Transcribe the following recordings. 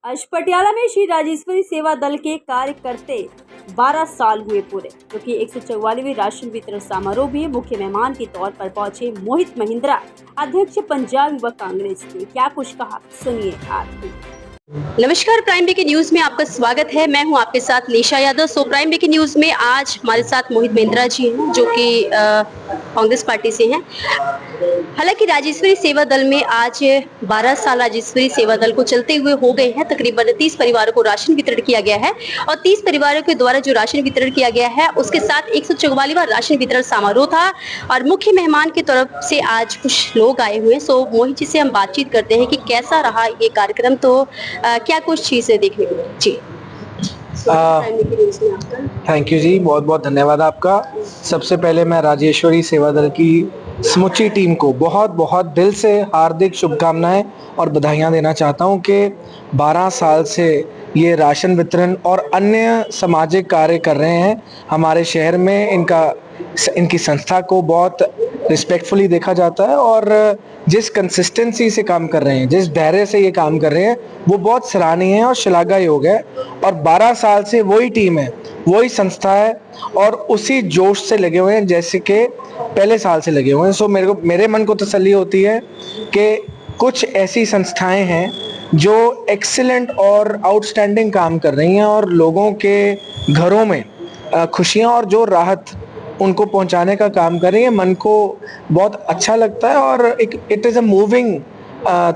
आज पटियाला में श्री राजेश्वरी सेवा दल के कार्य करते 12 साल हुए पूरे, क्योंकि 144वीं राशन वितरण समारोह में मुख्य मेहमान के तौर पर पहुंचे मोहित महिंद्रा, अध्यक्ष पंजाब युवा कांग्रेस ने क्या कुछ कहा, सुनिए आप भी। नमस्कार, प्राइम ब्रेकिंग न्यूज में आपका स्वागत है। मैं हूं आपके साथ निशा यादव। प्राइम ब्रेकिंग न्यूज में आज हमारे साथ मोहित महिंद्रा जी हैं, जो कि कांग्रेस पार्टी से हैं। हालांकि राजेश्वरी सेवा दल में आज 12 साल राजेश्वरी सेवा दल को चलते हुए हो गए हैं। तकरीबन 30 परिवारों को राशन वितरण किया गया है और 30 परिवारों के द्वारा जो राशन वितरण किया गया है उसके साथ 144वां राशन वितरण समारोह था और मुख्य मेहमान की तरफ से आज कुछ लोग आए हुए हैं। मोहित जी से हम बातचीत करते हैं कि कैसा रहा ये कार्यक्रम, तो क्या कुछ चीजें देखने को मिली जी। थैंक यू जी, बहुत बहुत धन्यवाद आपका। सबसे पहले मैं राजेश्वरी सेवा दल की समूची टीम को बहुत बहुत दिल से हार्दिक शुभकामनाएं और बधाइयां देना चाहता हूं कि 12 साल से ये राशन वितरण और अन्य सामाजिक कार्य कर रहे हैं हमारे शहर में। इनकी संस्था को बहुत रिस्पेक्टफुली देखा जाता है और जिस कंसिस्टेंसी से काम कर रहे हैं, जिस धैर्य से ये काम कर रहे हैं, वो बहुत सराहनीय है और श्लाघा योग है। और 12 साल से वही टीम है, वही संस्था है और उसी जोश से लगे हुए हैं जैसे कि पहले साल से लगे हुए हैं। मेरे मन को तसल्ली होती है कि कुछ ऐसी संस्थाएं हैं जो एक्सीलेंट और आउटस्टैंडिंग काम कर रही हैं और लोगों के घरों में खुशियां और जो राहत उनको पहुंचाने का काम कर रही है। मन को बहुत अच्छा लगता है और it is a moving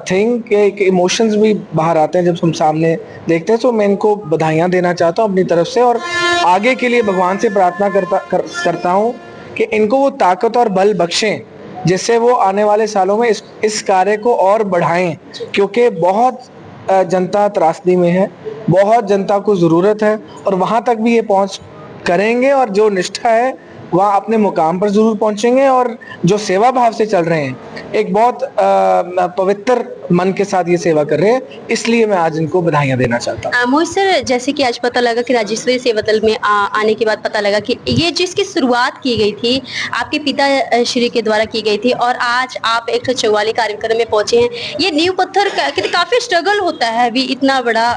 thing के इमोशंस भी बाहर आते हैं जब हम सामने देखते हैं। तो मैं इनको बधाइयाँ देना चाहता हूँ अपनी तरफ से और आगे के लिए भगवान से प्रार्थना करता हूँ कि इनको वो ताकत और बल बख्शें जिससे वो आने वाले सालों में इस कार्य को और बढ़ाएं, क्योंकि बहुत जनता त्रासदी में है, बहुत जनता को ज़रूरत है और वहाँ तक भी ये पहुँच करेंगे और जो निष्ठा है वहाँ अपने मुकाम पर जरूर पहुंचेंगे और जो सेवा भाव से चल रहे हैं, एक बहुत पवित्र मन के साथ ये सेवा कर रहे हैं, इसलिए मैं आज इनको बधाइयां देना चाहता हूँ। मोहित सर, जैसे कि आज पता लगा कि राजेश्वरी सेवा दल में आने के बाद पता लगा कि ये जिसकी शुरुआत की गई थी आपके पिता श्री के द्वारा की गई थी और आज आप 144 कार्यक्रम में पहुंचे हैं। ये नींव पत्थर काफी स्ट्रगल होता है अभी इतना बड़ा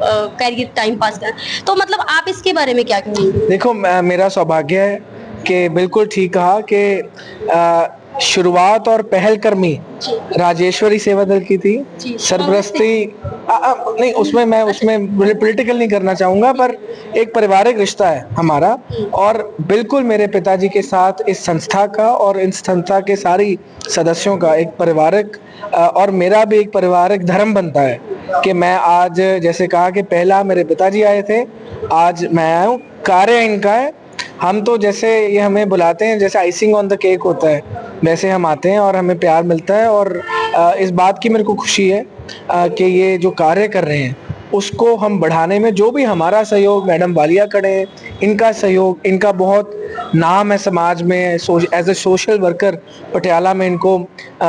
कैरियर टाइम पास कर, तो मतलब आप इसके बारे में क्या कहेंगे? देखो, मेरा सौभाग्य है कि बिल्कुल ठीक कहा कि शुरुआत और पहलकर्मी राजेश्वरी सेवा दल की थी। सरपरस्ती नहीं, उसमें पॉलिटिकल नहीं करना चाहूँगा, पर एक पारिवारिक रिश्ता है हमारा और बिल्कुल मेरे पिताजी के साथ इस संस्था का और इस संस्था के सारी सदस्यों का एक पारिवारिक और मेरा भी एक पारिवारिक धर्म बनता है कि मैं आज, जैसे कहा कि पहला मेरे पिताजी आए थे, आज मैं आया हूँ। कार्य इनका है। हम तो जैसे ये हमें बुलाते हैं, जैसे आइसिंग ऑन द केक होता है, वैसे हम आते हैं और हमें प्यार मिलता है और इस बात की मेरे को खुशी है कि ये जो कार्य कर रहे हैं उसको हम बढ़ाने में जो भी हमारा सहयोग, मैडम वालिया खड़े हैं, इनका सहयोग, इनका बहुत नाम है समाज में। As a social worker Patiala में इनको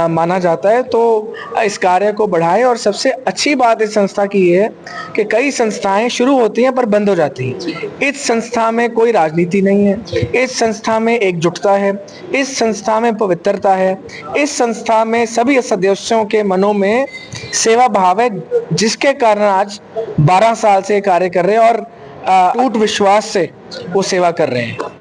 माना जाता है। तो इस कार्य को बढ़ाएं और सबसे अच्छी बात इस संस्था की ये है कि कई संस्थाएं शुरू होती हैं पर बंद हो जाती हैं। इस संस्था में कोई राजनीति नहीं है, इस संस्था में एकजुटता है, इस संस्था में पवित्रता है, इस संस्था में सभी सदस्यों के मनों में सेवा भाव है, जिसके कारण आज 12 साल से कार्य कर रहे हैं और टूट विश्वास से वो सेवा कर रहे हैं।